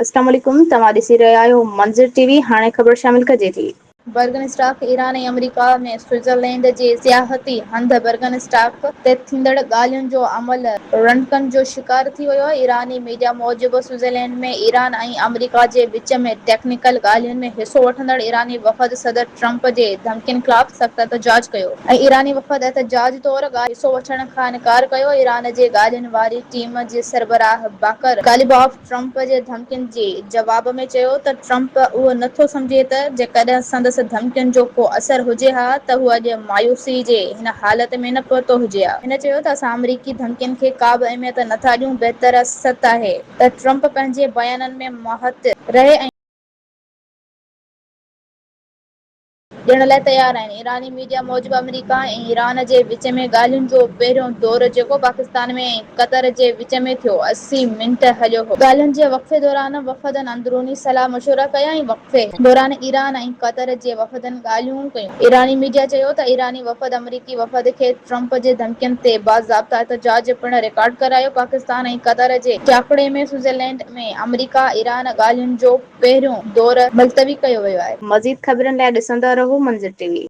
अस्सलाम वालेकुम, तव्हां ॾिसी रहिया आहियो मंज़र टीवी। हाणे ख़बर शामिल कजे थी। बर्गन स्टाक ईरान ऐं अमेरिका में स्विट्जरलैंड जे सियाहती हंध बर्गन स्टाक ते थींदड़ ॻाल्हियुनि जो अमल रंडकनि जो शिकार थी वियो आहे। ईरानी मीडिया मूजिबि स्विट्जरलैंड में ईरान ऐं अमेरिका जे विच में टेक्निकल ॻाल्हियुनि में हिसो वठंदड़ ईरानी वफ़द सदर ट्रंप जे धमकियुनि ख़िलाफ़ सख़्त एहतजाज कयो ऐं ईरानी वफ़द एहतजाजी तौरु हिसो वठण खां इनकार कयो। ईरान जे ॻाल्हियुनि वारी टीम जे सरबराह बाकर गालिबाफ ट्रंप जे धमकियुनि जे जवाब में चयो त ट्रंप उहो नथो सम्झे त जेकॾहिं संदसि धमकियुनि जो को असर हुजे हा त हू अॼु मायूसी जे हिन हालत में न पहुतो हुजे हा। हिन चयो त असां अमरीकी धमकियुनि खे का बि अहमियत नथा ॾियूं। बहितर सच आहे त ट्रंप पंहिंजे बयाननि में मुहत रहे ऐं ॾियण लाइ तयार आहिनि। ईरानी मीडिया मूजिबि अमेरिका ऐं ईरान जे विच में ॻाल्हियुनि जो पहिरियों दौरु जेको पाकिस्तान में कतर जे विच में थियो 80 मिंट हलियो हो। ॻाल्हियुनि जे वक़्फ़े दौरान वफ़दनि अंदरूनी सलाह मशवरा कया ऐं वक़्फ़े दौरान ईरान ऐं कतर जे वफ़दनि ॻाल्हियूं कयूं। ईरानी मीडिया चयो त ईरानी वफ़द अमरीकी वफ़द खे ट्रंप जे धमकियुनि ते बाज़ाब्ता एहतजाज पिणु रिकॉर्ड करायो। पाकिस्तान ऐं कतर जे टाकरे में स्विट्जरलैंड में अमरीका ईरान ॻाल्हियुनि जो पहिरियों दौरु मुल्तवी कयो वियो आहे। मज़ीद ख़बरनि लाइ ॾिसंदा रहो मंज़र टीवी।